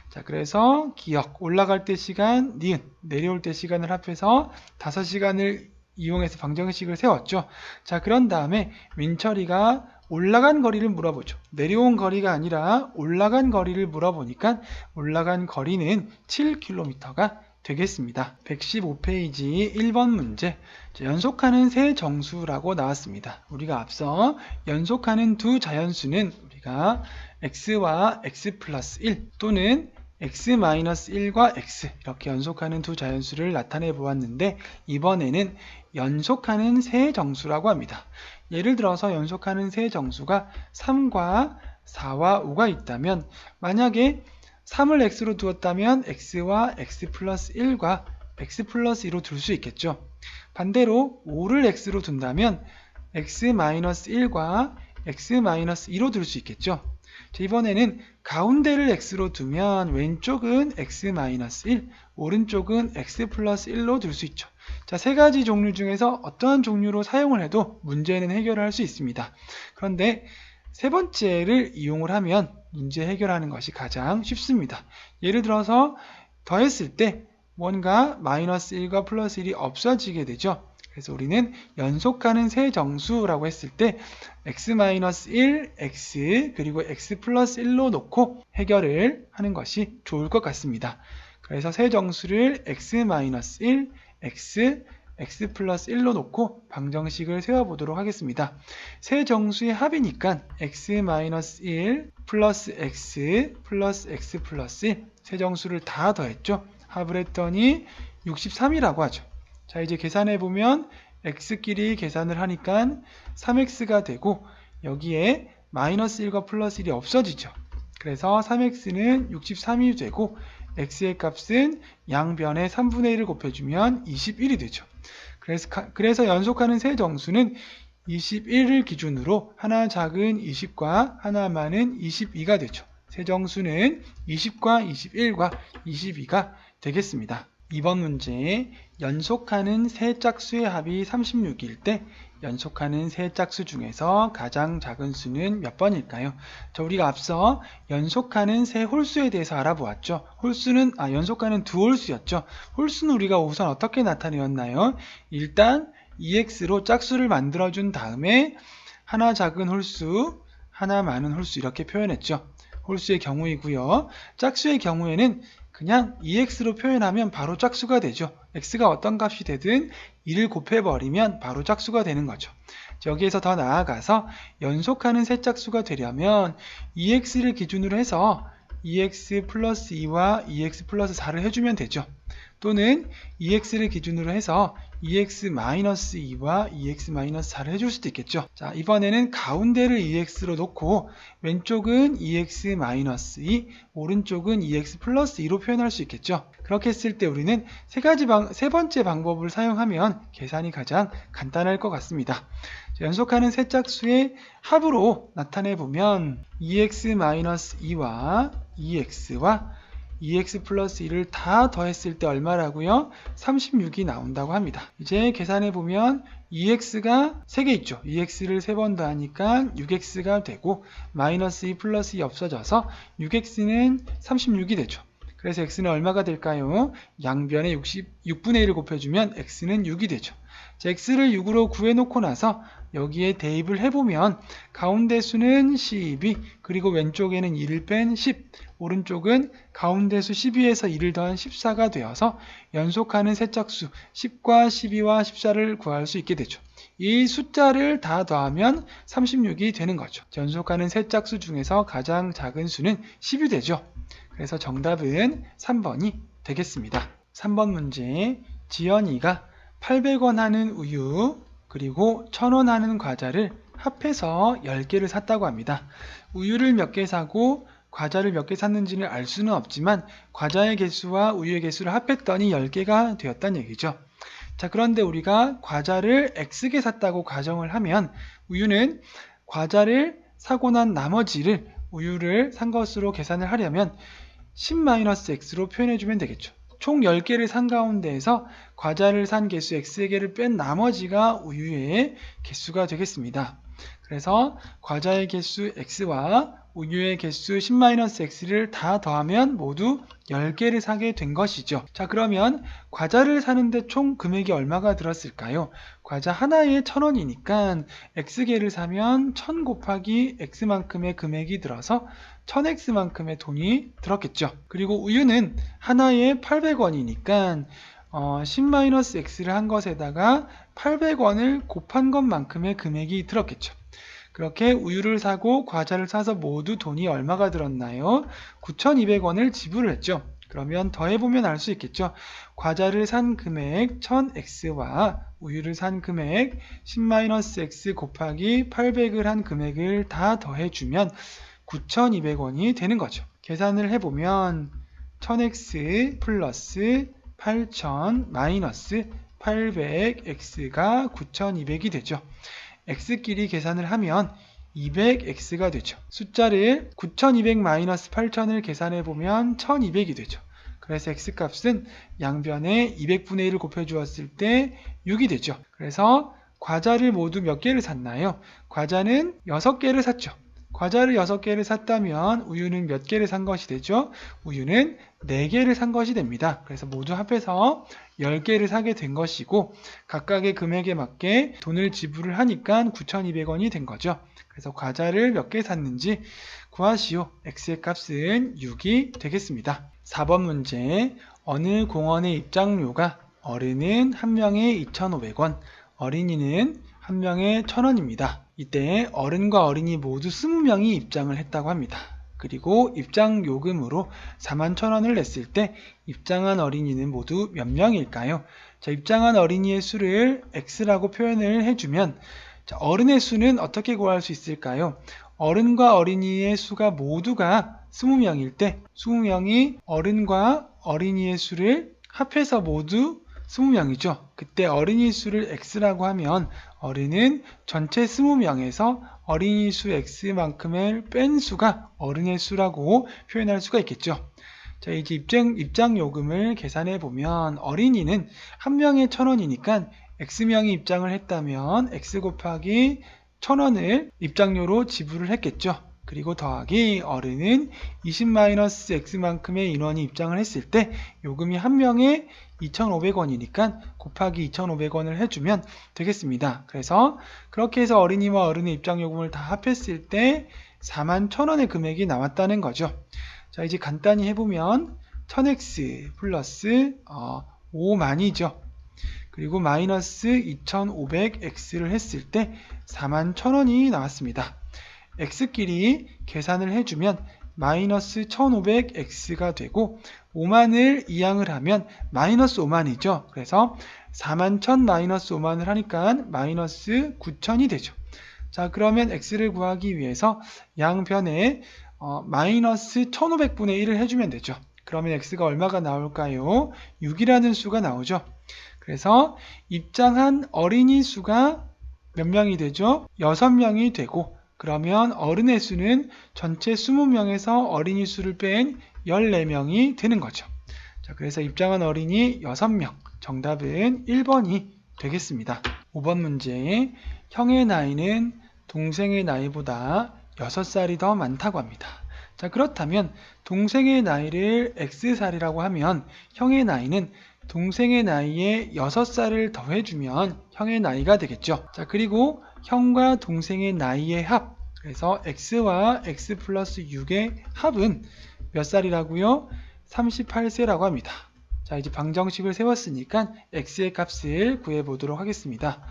자, 그래서 기억, 올라갈 때 시간, 니은, 내려올 때 시간을 합해서 5시간을 이용해서 방정식을 세웠죠. 자, 그런 다음에 민철이가 올라간 거리를 물어보죠. 내려온 거리가 아니라 올라간 거리를 물어보니까 올라간 거리는 7km가 되겠습니다. 115페이지 1번 문제. 자, 연속하는 세 정수라고 나왔습니다. 우리가 앞서 연속하는 두 자연수는 우리가 x와 x 플러스 1 또는 x-1과 x 이렇게 연속하는 두 자연수를 나타내 보았는데 이번에는 연속하는 세 정수라고 합니다. 예를 들어서 연속하는 세 정수가 3과 4와 5가 있다면 만약에 3을 x로 두었다면 x와 x 플러스 1과 x 플러스 2로 둘 수 있겠죠. 반대로 5를 x로 둔다면 x-1과 x-2로 둘 수 있겠죠. 자, 이번에는 가운데를 x로 두면 왼쪽은 x-1, 오른쪽은 x 플러스 1로 둘 수 있죠. 자, 세 가지 종류 중에서 어떠한 종류로 사용을 해도 문제는 해결을 할 수 있습니다. 그런데 세 번째를 이용을 하면 문제 해결하는 것이 가장 쉽습니다. 예를 들어서 더했을 때 뭔가 마이너스 1과 플러스 1이 없어지게 되죠. 그래서 우리는 연속하는 세 정수라고 했을 때 x-1, x, 그리고 x 플러스 1로 놓고 해결을 하는 것이 좋을 것 같습니다. 그래서 세 정수를 x-1, x, x 플러스 1로 놓고 방정식을 세워보도록 하겠습니다. 세 정수의 합이니까 x-1 플러스 x 플러스 x 플러스 1, 세 정수를 다 더했죠. 합을 했더니 63이라고 하죠. 자, 이제 계산해보면 x끼리 계산을 하니까 3x가 되고 여기에 마이너스 1과 플러스 1이 없어지죠. 그래서 3x는 63이 되고 x의 값은 양변에 3분의 1을 곱해주면 21이 되죠. 그래서 연속하는 세 정수는 21을 기준으로 하나 작은 20과 하나 많은 22가 되죠. 세 정수는 20과 21과 22가 되겠습니다. 이번 문제, 연속하는 세 짝수의 합이 36일 때 연속하는 세 짝수 중에서 가장 작은 수는 몇 번일까요? 우리가 앞서 연속하는 세 홀수에 대해서 알아보았죠. 연속하는 두 홀수였죠. 홀수는 우리가 우선 어떻게 나타내었나요? 일단 2x로 짝수를 만들어준 다음에 하나 작은 홀수, 하나 많은 홀수 이렇게 표현했죠. 홀수의 경우이고요. 짝수의 경우에는 그냥 2x로 표현하면 바로 짝수가 되죠. x가 어떤 값이 되든 2를 곱해버리면 바로 짝수가 되는 거죠. 여기에서 더 나아가서 연속하는 세 짝수가 되려면 2x를 기준으로 해서 2x 플러스 2와 2x 플러스 4를 해주면 되죠. 또는 2x를 기준으로 해서 2x 마이너스 2와 2x 마이너스 4를 해줄 수도 있겠죠. 자, 이번에는 가운데를 2x로 놓고 왼쪽은 2x 마이너스 2, 오른쪽은 2x 플러스 2로 표현할 수 있겠죠. 그렇게 했을 때 우리는 세 번째 방법을 사용하면 계산이 가장 간단할 것 같습니다. 자, 연속하는 세 짝수의 합으로 나타내 보면 2x 마이너스 2와 2x와 2x 플러스 1을 다 더했을 때 얼마라고요? 36이 나온다고 합니다. 이제 계산해 보면 2x가 3개 있죠. 2x를 3번 더하니까 6x가 되고 마이너스 2 플러스 2 없어져서 6x는 36이 되죠. 그래서 x는 얼마가 될까요? 양변에 6분의 1을 곱해주면 x는 6이 되죠. 자, x를 6으로 구해놓고 나서 여기에 대입을 해보면 가운데 수는 12, 그리고 왼쪽에는 2를 뺀 10, 오른쪽은 가운데 수 12에서 2를 더한 14가 되어서 연속하는 세 짝수 10과 12와 14를 구할 수 있게 되죠. 이 숫자를 다 더하면 36이 되는 거죠. 연속하는 세 짝수 중에서 가장 작은 수는 10이 되죠. 그래서 정답은 3번이 되겠습니다. 3번 문제, 지연이가 800원 하는 우유 그리고 1000원 하는 과자를 합해서 10개를 샀다고 합니다. 우유를 몇 개 사고 과자를 몇 개 샀는지는 알 수는 없지만 과자의 개수와 우유의 개수를 합했더니 10개가 되었다는 얘기죠. 자, 그런데 우리가 과자를 X개 샀다고 가정을 하면 우유는 과자를 사고 난 나머지를 우유를 산 것으로 계산을 하려면 10-x로 표현해주면 되겠죠. 총 10개를 산 가운데에서 과자를 산 개수 x개를 뺀 나머지가 우유의 개수가 되겠습니다. 그래서 과자의 개수 x와 우유의 개수 10-x를 다 더하면 모두 10개를 사게 된 것이죠. 자, 그러면 과자를 사는데 총 금액이 얼마가 들었을까요? 과자 하나에 1000원이니까 x개를 사면 1000 곱하기 x만큼의 금액이 들어서 1000x만큼의 돈이 들었겠죠. 그리고 우유는 하나에 800원이니까 10-x를 한 것에다가 800원을 곱한 것만큼의 금액이 들었겠죠. 그렇게 우유를 사고 과자를 사서 모두 돈이 얼마가 들었나요? 9,200원을 지불을 했죠. 그러면 더해보면 알 수 있겠죠. 과자를 산 금액 1000x와 우유를 산 금액 10-x 곱하기 800을 한 금액을 다 더해주면 9,200원이 되는 거죠. 계산을 해보면 1000x 플러스 8000 마이너스 800x가 9,200이 되죠. x끼리 계산을 하면 200x가 되죠. 숫자를 9200 마이너스 8000을 계산해 보면 1200이 되죠. 그래서 x값은 양변에 200분의 1을 곱해 주었을 때 6이 되죠. 그래서 과자를 모두 몇 개를 샀나요? 과자는 6개를 샀죠. 과자를 6개를 샀다면 우유는 몇 개를 산 것이 되죠? 우유는 4개를 산 것이 됩니다. 그래서 모두 합해서 10개를 사게 된 것이고 각각의 금액에 맞게 돈을 지불을 하니까 9,200원이 된 거죠. 그래서 과자를 몇 개 샀는지 구하시오. x의 값은 6이 되겠습니다. 4번 문제. 어느 공원의 입장료가 어른은 한 명에 2,500원, 어린이는 한 명에 1,000원입니다. 이때 어른과 어린이 모두 20명이 입장을 했다고 합니다. 그리고 입장 요금으로 41,000원을 냈을 때 입장한 어린이는 모두 몇 명일까요? 자, 입장한 어린이의 수를 x라고 표현을 해주면 자, 어른의 수는 어떻게 구할 수 있을까요? 어른과 어린이의 수가 모두가 20명일 때 20명이 어른과 어린이의 수를 합해서 모두 20명이죠. 그때 어린이 수를 x라고 하면 어른은 전체 20명에서 어린이 수 x만큼을 뺀 수가 어른의 수라고 표현할 수가 있겠죠. 자, 이제 입장 요금을 계산해 보면 어린이는 한 명에 1,000원이니까 x명이 입장을 했다면 x 곱하기 1,000원을 입장료로 지불을 했겠죠. 그리고 더하기 어른은 20-x만큼의 인원이 입장을 했을 때 요금이 한 명에 2,500원이니까 곱하기 2,500원을 해주면 되겠습니다. 그래서 그렇게 해서 어린이와 어른의 입장요금을 다 합했을 때 41,000원의 금액이 나왔다는 거죠. 자, 이제 간단히 해보면 1000x 플러스 5만이죠. 그리고 마이너스 2,500x를 했을 때 41,000원이 나왔습니다. x끼리 계산을 해주면 마이너스 1,500x가 되고 5만을 이항을 하면 마이너스 5만이죠. 그래서 41,000 마이너스 5만을 하니까 마이너스 9,000이 되죠. 자, 그러면 x를 구하기 위해서 양변에 마이너스 1,500분의 1을 해주면 되죠. 그러면 x가 얼마가 나올까요? 6이라는 수가 나오죠. 그래서 입장한 어린이 수가 몇 명이 되죠? 6명이 되고 그러면 어른의 수는 전체 20명에서 어린이 수를 뺀 14명이 되는 거죠. 자, 그래서 입장한 어린이 6명. 정답은 1번이 되겠습니다. 5번 문제. 형의 나이는 동생의 나이보다 6살이 더 많다고 합니다. 자, 그렇다면 동생의 나이를 x살이라고 하면 형의 나이는 동생의 나이에 6살을 더해주면 형의 나이가 되겠죠. 자, 그리고 형과 동생의 나이의 합, 그래서 x와 x 플러스 6의 합은 몇 살이라고요? 38세라고 합니다. 자, 이제 방정식을 세웠으니까 x의 값을 구해보도록 하겠습니다.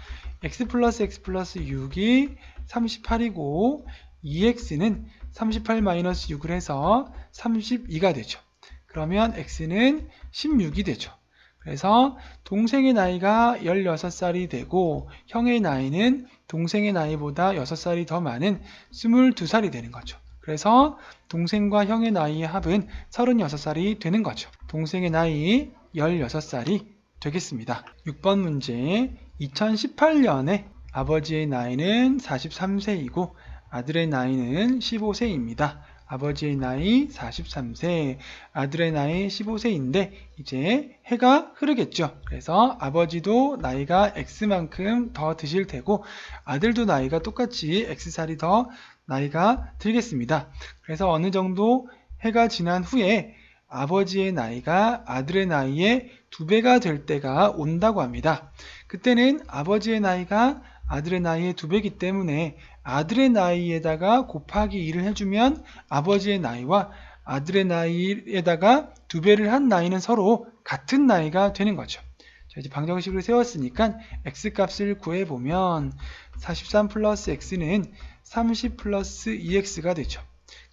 x 플러스 6이 38이고 2x는 38-6을 해서 32가 되죠. 그러면 x는 16이 되죠. 그래서 동생의 나이가 16살이 되고 형의 나이는 동생의 나이보다 6살이 더 많은 22살이 되는 거죠. 그래서 동생과 형의 나이의 합은 36살이 되는 거죠. 동생의 나이 16살이 되겠습니다. 6번 문제. 2018년에 아버지의 나이는 43세이고 아들의 나이는 15세입니다. 아버지의 나이 43세, 아들의 나이 15세인데 이제 해가 흐르겠죠. 그래서 아버지도 나이가 x만큼 더 드실 테고 아들도 나이가 똑같이 x살이 더 나이가 들겠습니다. 그래서 어느 정도 해가 지난 후에 아버지의 나이가 아들의 나이의 2배가 될 때가 온다고 합니다. 그때는 아버지의 나이가 아들의 나이의 2배이기 때문에 아들의 나이에다가 곱하기 2를 해주면 아버지의 나이와 아들의 나이에다가 2배를 한 나이는 서로 같은 나이가 되는 거죠. 자, 이제 방정식을 세웠으니까 x값을 구해보면 43 플러스 x는 30 플러스 2x가 되죠.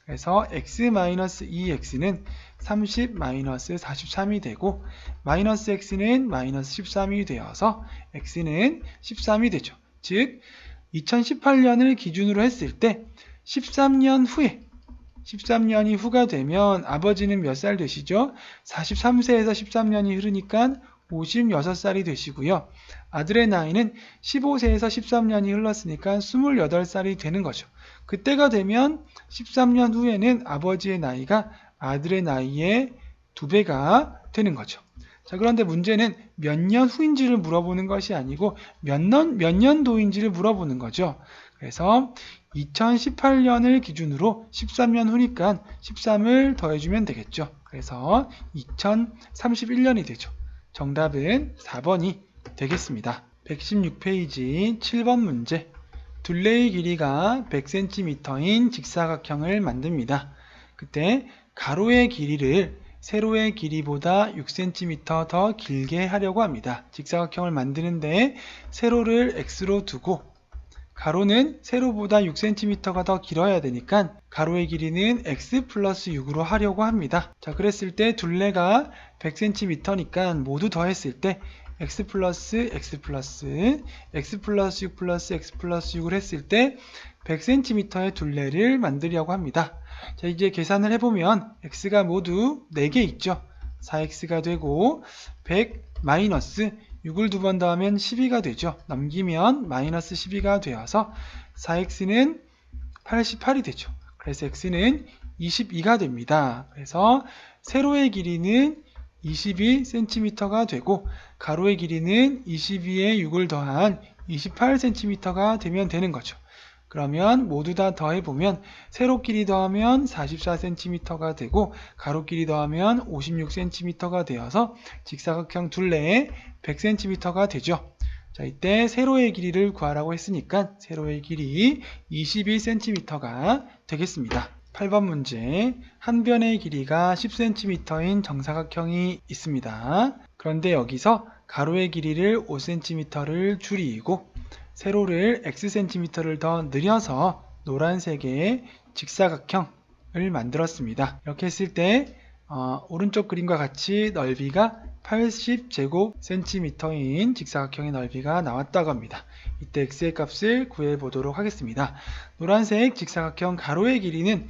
그래서 x-2x는 30 마이너스 43이 되고 마이너스 x는 마이너스 13이 되어서 x는 13이 되죠. 즉 2018년을 기준으로 했을 때 13년이 후가 되면 아버지는 몇 살 되시죠? 43세에서 13년이 흐르니까 56살이 되시고요. 아들의 나이는 15세에서 13년이 흘렀으니까 28살이 되는 거죠. 그때가 되면 13년 후에는 아버지의 나이가 아들의 나이의 2배가 되는 거죠. 자, 그런데 문제는 몇 년 후인지를 물어보는 것이 아니고 몇 년도인지를 물어보는 거죠. 그래서 2018년을 기준으로 13년 후니까 13을 더해주면 되겠죠. 그래서 2031년이 되죠. 정답은 4번이 되겠습니다. 116페이지 7번 문제. 둘레의 길이가 100cm인 직사각형을 만듭니다. 그때 가로의 길이를 세로의 길이보다 6cm 더 길게 하려고 합니다. 직사각형을 만드는데 세로를 x로 두고 가로는 세로보다 6cm가 더 길어야 되니까 가로의 길이는 x 플러스 6으로 하려고 합니다. 자, 그랬을 때 둘레가 100cm니까 모두 더했을 때 x 플러스 x 플러스 x 플러스 6 플러스 x 플러스 6을 했을 때 100cm의 둘레를 만들려고 합니다. 자, 이제 계산을 해보면 x가 모두 4개 있죠. 4x가 되고 100 마이너스 6을 두 번 더하면 12가 되죠. 넘기면 마이너스 12가 되어서 4x는 88이 되죠. 그래서 x는 22가 됩니다. 그래서 세로의 길이는 22cm가 되고 가로의 길이는 22에 6을 더한 28cm가 되면 되는 거죠. 그러면 모두 다 더해보면 세로끼리 더하면 44cm가 되고 가로끼리 더하면 56cm가 되어서 직사각형 둘레에 100cm가 되죠. 자, 이때 세로의 길이를 구하라고 했으니까 세로의 길이 22cm가 되겠습니다. 8번 문제. 한 변의 길이가 10cm인 정사각형이 있습니다. 그런데 여기서 가로의 길이를 5cm를 줄이고 세로를 xcm를 더 늘려서 노란색의 직사각형을 만들었습니다. 이렇게 했을 때 오른쪽 그림과 같이 넓이가 80제곱cm인 직사각형의 넓이가 나왔다고 합니다. 이때 x의 값을 구해보도록 하겠습니다. 노란색 직사각형 가로의 길이는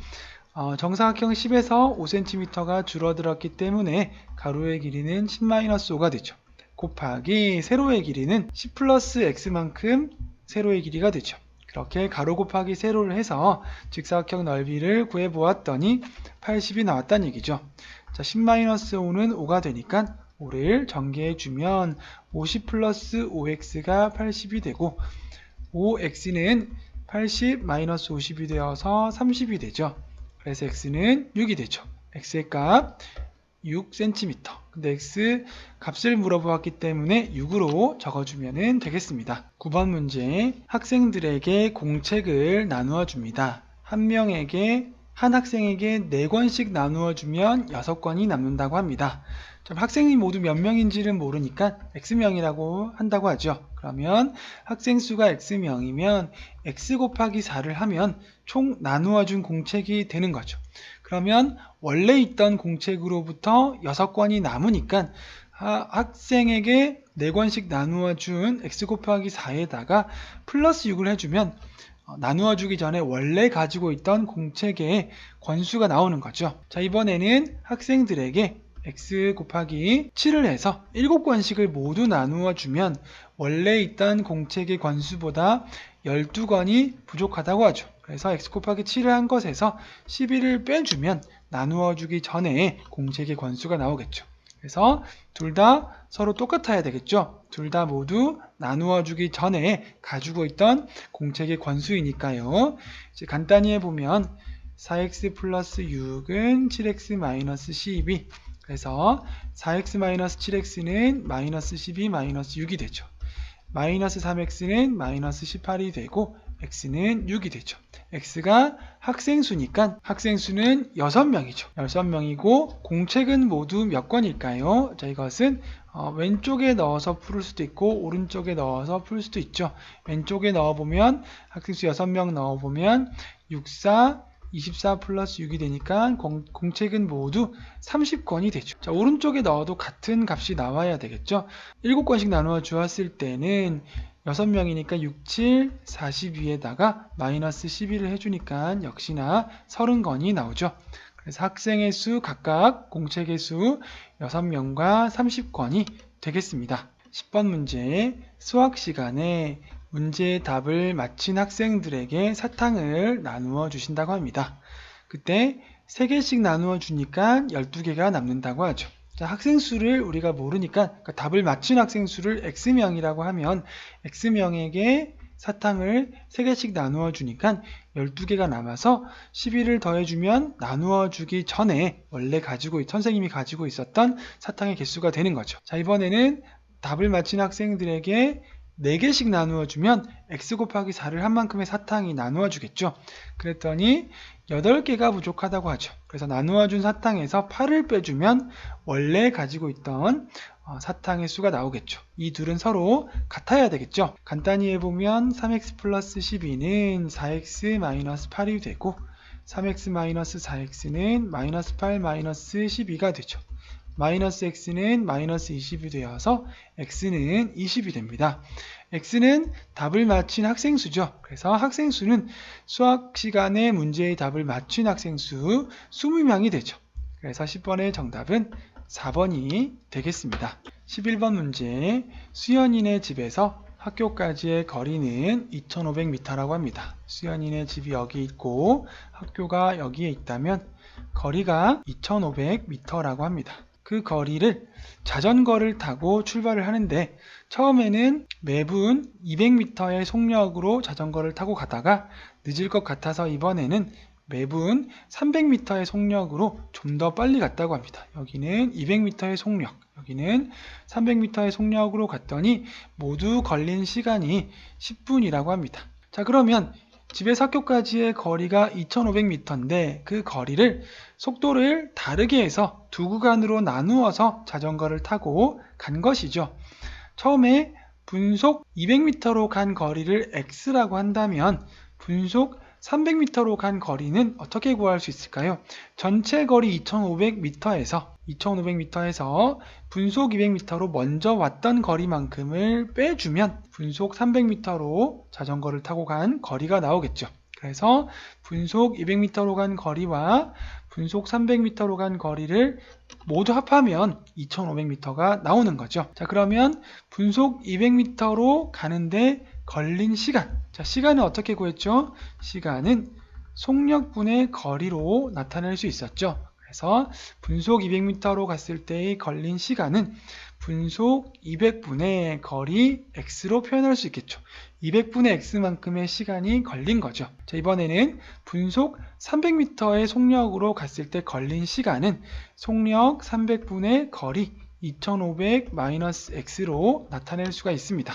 정사각형 10에서 5cm가 줄어들었기 때문에 가로의 길이는 10-5가 되죠. 곱하기 세로의 길이는 10 플러스 x만큼 세로의 길이가 되죠. 그렇게 가로 곱하기 세로를 해서 직사각형 넓이를 구해보았더니 80이 나왔다는 얘기죠. 자, 10-5는 5가 되니까 5를 전개해주면 50 플러스 5x가 80이 되고 5x는 80-50이 되어서 30이 되죠. 그래서 x는 6이 되죠. x의 값 6cm. 근데 x 값을 물어보았기 때문에 6으로 적어주면 되겠습니다. 9번 문제. 학생들에게 공책을 나누어 줍니다. 한 학생에게 4권씩 나누어 주면 6권이 남는다고 합니다. 학생이 모두 몇 명인지를 모르니까 x명이라고 한다고 하죠. 그러면 학생 수가 x명이면 x 곱하기 4를 하면 총 나누어 준 공책이 되는 거죠. 그러면 원래 있던 공책으로부터 6권이 남으니까 학생에게 4권씩 나누어 준 x 곱하기 4에다가 플러스 6을 해주면 나누어 주기 전에 원래 가지고 있던 공책의 권수가 나오는 거죠. 자, 이번에는 학생들에게 x 곱하기 7을 해서 7권씩을 모두 나누어 주면 원래 있던 공책의 권수보다 12권이 부족하다고 하죠. 그래서 x 곱하기 7을 한 것에서 11을 빼주면 나누어 주기 전에 공책의 권수가 나오겠죠. 그래서 둘 다 서로 똑같아야 되겠죠. 둘 다 모두 나누어 주기 전에 가지고 있던 공책의 권수이니까요. 이제 간단히 해보면 4x 플러스 6은 7x 마이너스 12. 그래서 4x 마이너스 7x는 마이너스 12 마이너스 6이 되죠. 마이너스 3x는 마이너스 18이 되고 x는 6이 되죠. x가 학생수니까 학생수는 6명이죠. 6명이고 공책은 모두 몇 권일까요? 자, 이것은 왼쪽에 넣어서 풀 수도 있고 오른쪽에 넣어서 풀 수도 있죠. 왼쪽에 넣어보면 학생수 6명 넣어보면 6, 4, 24 플러스 6이 되니까 공책은 모두 30권이 되죠. 자, 오른쪽에 넣어도 같은 값이 나와야 되겠죠. 7권씩 나누어 주었을 때는 6명이니까 6, 7, 42에다가 마이너스 12를 해주니까 역시나 30권이 나오죠. 그래서 학생의 수 각각 공책의 수 6명과 30권이 되겠습니다. 10번 문제. 수학 시간에 문제의 답을 맞힌 학생들에게 사탕을 나누어 주신다고 합니다. 그때 3개씩 나누어 주니까 12개가 남는다고 하죠. 자, 학생 수를 우리가 모르니까 답을 맞춘 학생 수를 x명이라고 하면 x명에게 사탕을 3개씩 나누어 주니까 12개가 남아서 12를 더해주면 나누어 주기 전에 원래 선생님이 가지고 있었던 사탕의 개수가 되는 거죠. 자, 이번에는 답을 맞힌 학생들에게 4개씩 나누어 주면 x 곱하기 4를 한 만큼의 사탕이 나누어 주겠죠. 그랬더니 8개가 부족하다고 하죠. 그래서 나누어 준 사탕에서 8을 빼주면 원래 가지고 있던 사탕의 수가 나오겠죠. 이 둘은 서로 같아야 되겠죠. 간단히 해보면 3x 플러스 12는 4x 마이너스 8이 되고 3x 마이너스 4x는 마이너스 8 마이너스 12가 되죠. 마이너스 x는 마이너스 20이 되어서 x는 20이 됩니다. x는 답을 맞힌 학생수죠. 그래서 학생수는 수학 시간에 문제의 답을 맞춘 학생수 20명이 되죠. 그래서 10번의 정답은 4번이 되겠습니다. 11번 문제, 수연이네 집에서 학교까지의 거리는 2500m라고 합니다. 수연이네 집이 여기 있고 학교가 여기에 있다면 거리가 2500m라고 합니다. 그 거리를 자전거를 타고 출발을 하는데 처음에는 매분 200m의 속력으로 자전거를 타고 가다가 늦을 것 같아서 이번에는 매분 300m의 속력으로 좀 더 빨리 갔다고 합니다. 여기는 200m의 속력, 여기는 300m의 속력으로 갔더니 모두 걸린 시간이 10분이라고 합니다. 자, 그러면 집에서 학교까지의 거리가 2500m인데 그 거리를 속도를 다르게 해서 두 구간으로 나누어서 자전거를 타고 간 것이죠. 처음에 분속 200m로 간 거리를 x라고 한다면 분속 300m로 간 거리는 어떻게 구할 수 있을까요? 전체 거리 2500m에서 분속 200m로 먼저 왔던 거리만큼을 빼주면 분속 300m로 자전거를 타고 간 거리가 나오겠죠. 그래서 분속 200m로 간 거리와 분속 300m로 간 거리를 모두 합하면 2500m가 나오는 거죠. 자, 그러면 분속 200m로 가는데 걸린 시간. 자, 시간은 어떻게 구했죠? 시간은 속력분의 거리로 나타낼 수 있었죠. 그래서 분속 200m로 갔을 때의 걸린 시간은 분속 200분의 거리 x로 표현할 수 있겠죠. 200분의 x만큼의 시간이 걸린 거죠. 자, 이번에는 분속 300m의 속력으로 갔을 때 걸린 시간은 속력 300분의 거리 2500-x로 나타낼 수가 있습니다.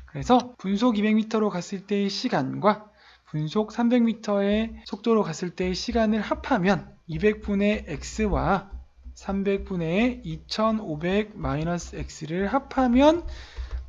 그래서 분속 200m로 갔을 때의 시간과 분속 300m의 속도로 갔을 때의 시간을 합하면 200분의 x와 300분의 2500-x를 합하면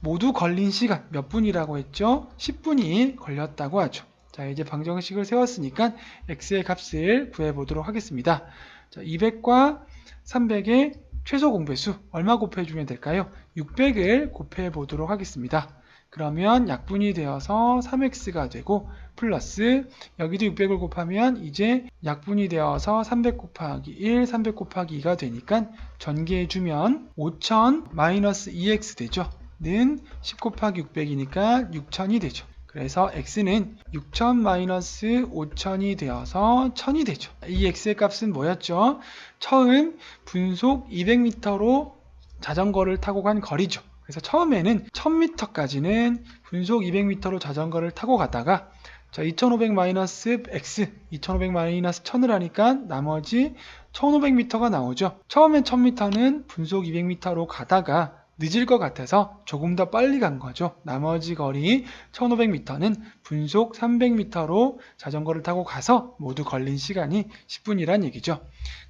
모두 걸린 시간 몇 분이라고 했죠? 10분이 걸렸다고 하죠. 자, 이제 방정식을 세웠으니까 x의 값을 구해보도록 하겠습니다. 자, 200과 300의 최소 공배수 얼마 곱해주면 될까요? 600을 곱해보도록 하겠습니다. 그러면 약분이 되어서 3x가 되고 플러스 여기도 600을 곱하면 이제 약분이 되어서 300 곱하기 1, 300 곱하기 2가 되니까 전개해주면 5000 마이너스 2x 되죠. 는 10 곱하기 600이니까 6000이 되죠. 그래서 x는 6000 마이너스 5000이 되어서 1000이 되죠. 이 x의 값은 뭐였죠? 처음 분속 200m로 자전거를 타고 간 거리죠. 그래서 처음에는 1000m까지는 분속 200m로 자전거를 타고 가다가 자, 2500-x, 2500-1000을 하니까 나머지 1500m가 나오죠. 처음엔 1000m는 분속 200m로 가다가 늦을 것 같아서 조금 더 빨리 간 거죠. 나머지 거리 1500m는 분속 300m로 자전거를 타고 가서 모두 걸린 시간이 10분이란 얘기죠.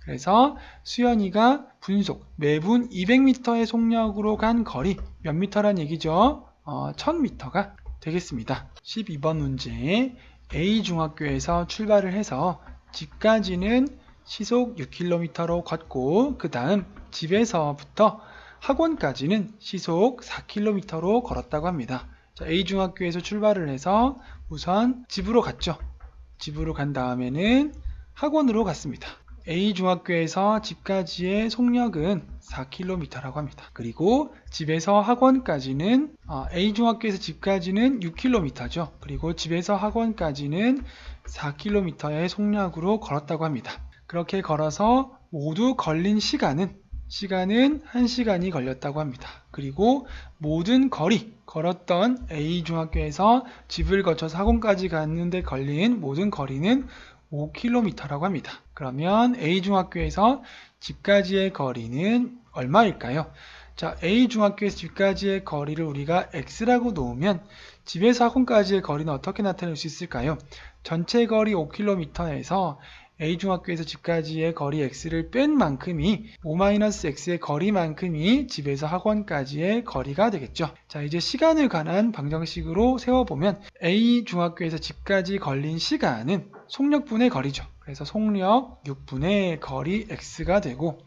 그래서 수연이가 분속 매분 200m의 속력으로 간 거리 몇 미터란 얘기죠? 1000m가 되겠습니다. 12번 문제, A중학교에서 출발을 해서 집까지는 시속 6km로 걷고 그 다음 집에서부터 학원까지는 시속 4km로 걸었다고 합니다. 자, A중학교에서 출발을 해서 우선 집으로 갔죠. 집으로 간 다음에는 학원으로 갔습니다. A중학교에서 집까지의 속력은 4km라고 합니다. 그리고 집에서 학원까지는 A중학교에서 집까지는 6km죠. 그리고 집에서 학원까지는 4km의 속력으로 걸었다고 합니다. 그렇게 걸어서 모두 걸린 시간은 시간은 1시간이 걸렸다고 합니다. 그리고 모든 거리, 걸었던 A중학교에서 집을 거쳐서 학원까지 갔는데 걸린 모든 거리는 5km라고 합니다. 그러면 A중학교에서 집까지의 거리는 얼마일까요? 자, A중학교에서 집까지의 거리를 우리가 X라고 놓으면 집에서 학원까지의 거리는 어떻게 나타낼 수 있을까요? 전체 거리 5km에서 A중학교에서 집까지의 거리 X를 뺀 만큼이 5-X의 거리만큼이 집에서 학원까지의 거리가 되겠죠. 자, 이제 시간을 관한 방정식으로 세워보면 A중학교에서 집까지 걸린 시간은 속력분의 거리죠. 그래서 속력 6분의 거리 X가 되고,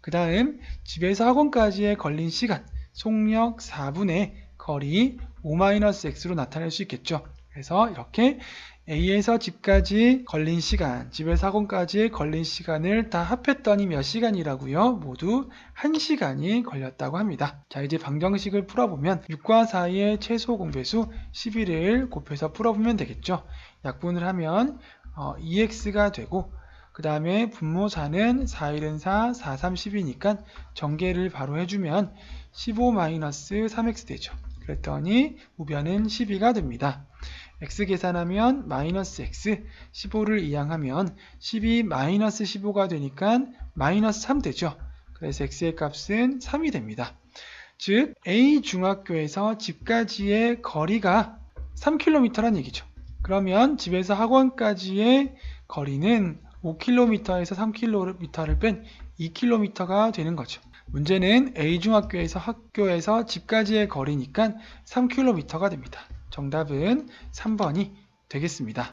그 다음 집에서 학원까지의 걸린 시간 속력 4분의 거리 5-X로 나타낼 수 있겠죠. 그래서 이렇게 A에서 집까지 걸린 시간, 집에서 학원까지 걸린 시간을 다 합했더니 몇 시간이라고요? 모두 1시간이 걸렸다고 합니다. 자, 이제 방정식을 풀어보면 6과 4의 최소 공배수 11을 곱해서 풀어보면 되겠죠. 약분을 하면 2x가 되고, 그 다음에 분모 4는 4, 1은 4, 4, 3, 10이니까 전개를 바로 해주면 15-3x 되죠. 그랬더니 우변은 12가 됩니다. x 계산하면 마이너스 x, 15를 이항하면 12-15가 되니까 마이너스 3 되죠. 그래서 x의 값은 3이 됩니다. 즉 A중학교에서 집까지의 거리가 3km란 얘기죠. 그러면 집에서 학원까지의 거리는 5km에서 3km를 뺀 2km가 되는 거죠. 문제는 A중학교에서 학교에서 집까지의 거리니까 3km가 됩니다. 정답은 3번이 되겠습니다.